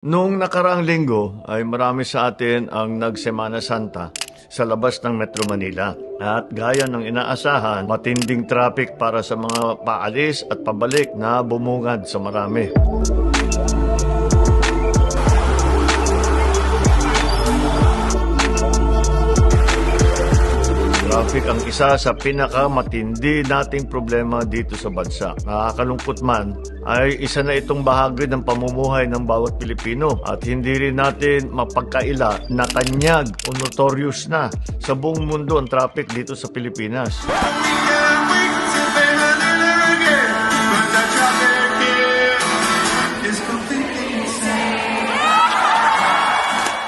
Noong nakaraang linggo ay marami sa atin ang nagsemana Santa sa labas ng Metro Manila. At gaya ng inaasahan, matinding traffic para sa mga paalis at pabalik na bumungad sa marami. Traffic ang isa sa pinakamatindi nating problema dito sa bansa. Nakakalungkot man ay isa na itong bahagi ng pamumuhay ng bawat Pilipino at hindi rin natin mapagkaila na tanyag o notorious na sa buong mundo ang traffic dito sa Pilipinas.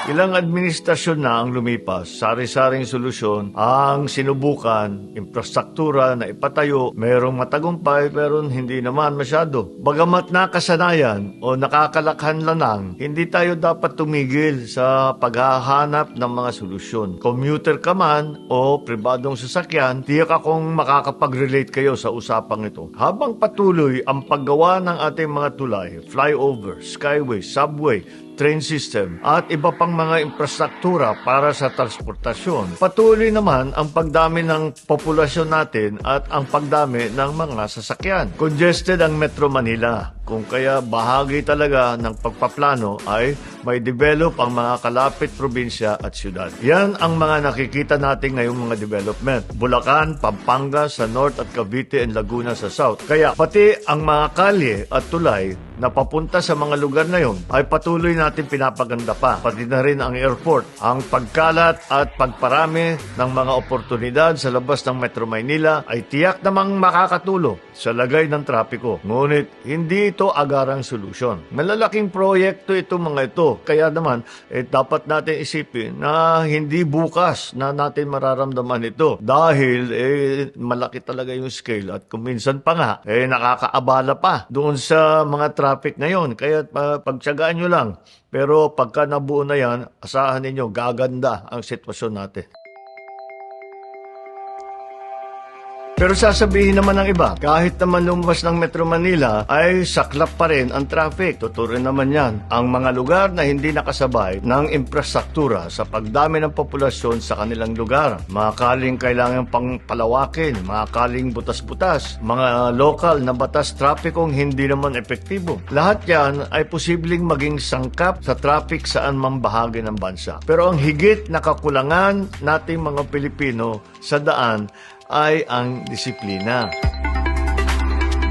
Ilang administrasyon na ang lumipas, sari-saring solusyon ang sinubukan, infrastruktura na ipatayo, merong matagumpay pero hindi naman masyado. Bagamat nakasanayan o nakakalakhan lang, hindi tayo dapat tumigil sa paghahanap ng mga solusyon. Commuter ka man o pribadong sasakyan, tiyak akong makakapag-relate kayo sa usapang ito. Habang patuloy ang paggawa ng ating mga tulay, flyover, skyway, subway, train system at iba pang mga infrastruktura para sa transportasyon. Patuloy naman ang pagdami ng populasyon natin at ang pagdami ng mga sasakyan. Congested ang Metro Manila, kung kaya bahagi talaga ng pagpaplano ay may develop ang mga kalapit probinsya at syudad. Yan ang mga nakikita natin ngayong mga development. Bulacan, Pampanga sa North at Cavite and Laguna sa South. Kaya pati ang mga kalye at tulay na papunta sa mga lugar na yon ay patuloy natin pinapaganda pa. Pati na rin ang airport. Ang pagkalat at pagparami ng mga oportunidad sa labas ng Metro Maynila ay tiyak namang makakatulong sa lagay ng trapiko. Ngunit hindi ito agarang solusyon. Malalaking proyekto ito mga ito. Kaya naman dapat natin isipin na hindi bukas na natin mararamdaman ito. Dahil malaki talaga yung scale at kung minsan pa nga nakakaabala pa doon sa mga traffic ngayon. Kaya pagtsagaan nyo lang. Pero pagka nabuo na yan, asahan ninyo, gaganda ang sitwasyon natin. Pero sasabihin naman ng iba, kahit naman lumabas ng Metro Manila ay saklap pa rin ang traffic. Tuturin naman yan ang mga lugar na hindi nakasabay ng infrastruktura sa pagdami ng populasyon sa kanilang lugar. Mga kaling kailangan pang palawakin, mga kaling butas-butas, mga lokal na batas trapikong hindi naman epektibo. Lahat yan ay posibleng maging sangkap sa traffic saan mang bahagi ng bansa. Pero ang higit na kakulangan nating mga Pilipino sa daan ay ang disiplina.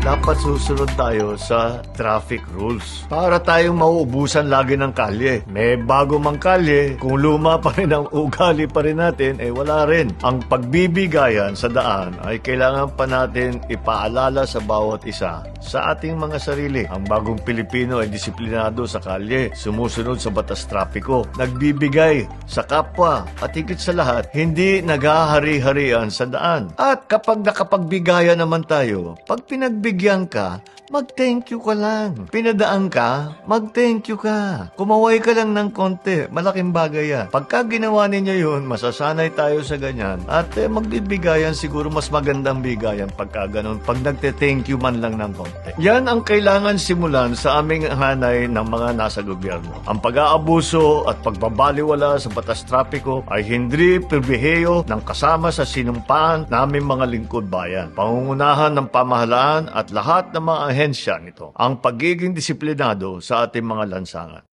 Dapat susunod tayo sa traffic rules para tayong mauubusan lagi ng kalye. May bago mang kalye, kung luma pa rin ang ugali pa rin natin, wala rin. Ang pagbibigayan sa daan ay kailangan pa natin ipaalala sa bawat isa sa ating mga sarili. Ang bagong Pilipino ay disiplinado sa kalye, sumusunod sa batas trapiko, nagbibigay sa kapwa at higit sa lahat, hindi naghahari-harian sa daan. At kapag nakapagbigayan naman tayo, pag pinagbigyan ka, mag-thank you ka lang. Pinadaan ka, mag-thank you ka. Kumaway ka lang ng konti, malaking bagay yan. Pagka ginawa ninyo yun, masasanay tayo sa ganyan. At magbibigayan, siguro mas magandang bigayan pagka ganun. Pag nagte-thank you man lang ng konti. Yan ang kailangan simulan sa aming hanay ng mga nasa gobyerno. Ang pag-aabuso at pagbabaliwala sa batas trapiko ay hindi pribilehiyo ng kasama sa sinumpaan naming mga lingkod bayan. Pangungunahan ng pamahalaan at lahat ng mga ahensya nito ang pagiging disiplinado sa ating mga lansangan.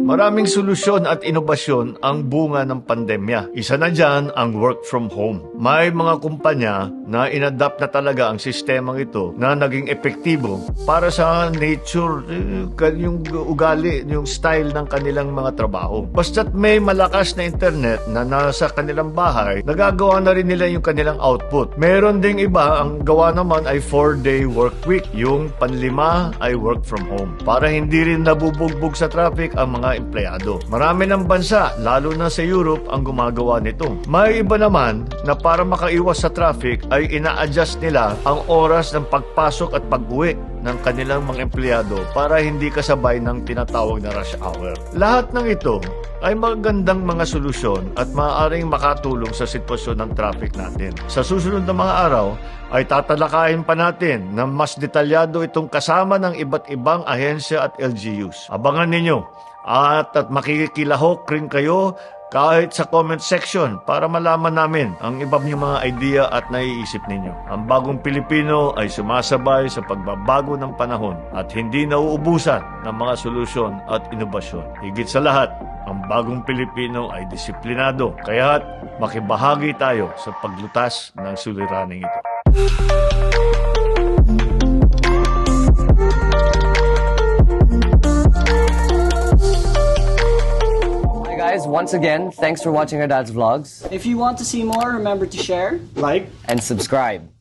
Maraming solusyon at inobasyon ang bunga ng pandemya. Isa na dyan ang work from home. May mga kumpanya na inadapt na talaga ang sistemang ito na naging epektibo para sa nature, yung ugali, yung style ng kanilang mga trabaho. Basta't may malakas na internet na nasa kanilang bahay, nagagawa na rin nila yung kanilang output. Meron ding iba, ang gawa naman ay 4-day work week. Yung panlima ay work from home. Para hindi rin nabubugbog sa traffic ang mga empleyado. Marami ng bansa, lalo na sa Europe, ang gumagawa nito. May iba naman na para makaiwas sa traffic ay ina-adjust nila ang oras ng pagpasok at pag-uwi ng kanilang mga empleyado para hindi kasabay ng tinatawag na rush hour. Lahat ng ito ay magandang mga solusyon at maaaring makatulong sa sitwasyon ng traffic natin. Sa susunod na mga araw ay tatalakayin pa natin na mas detalyado itong kasama ng iba't ibang ahensya at LGUs. Abangan ninyo at makikilahok rin kayo kahit sa comment section para malaman namin ang iba niyong mga idea at naiisip ninyo. Ang bagong Pilipino ay sumasabay sa pagbabago ng panahon at hindi nauubusan ng mga solusyon at inobasyon. Higit sa lahat, ang bagong Pilipino ay disiplinado, kaya't makibahagi tayo sa paglutas ng suliraning ito. Guys, once again, thanks for watching our dad's vlogs If you want to see more, remember to share, Like, and subscribe.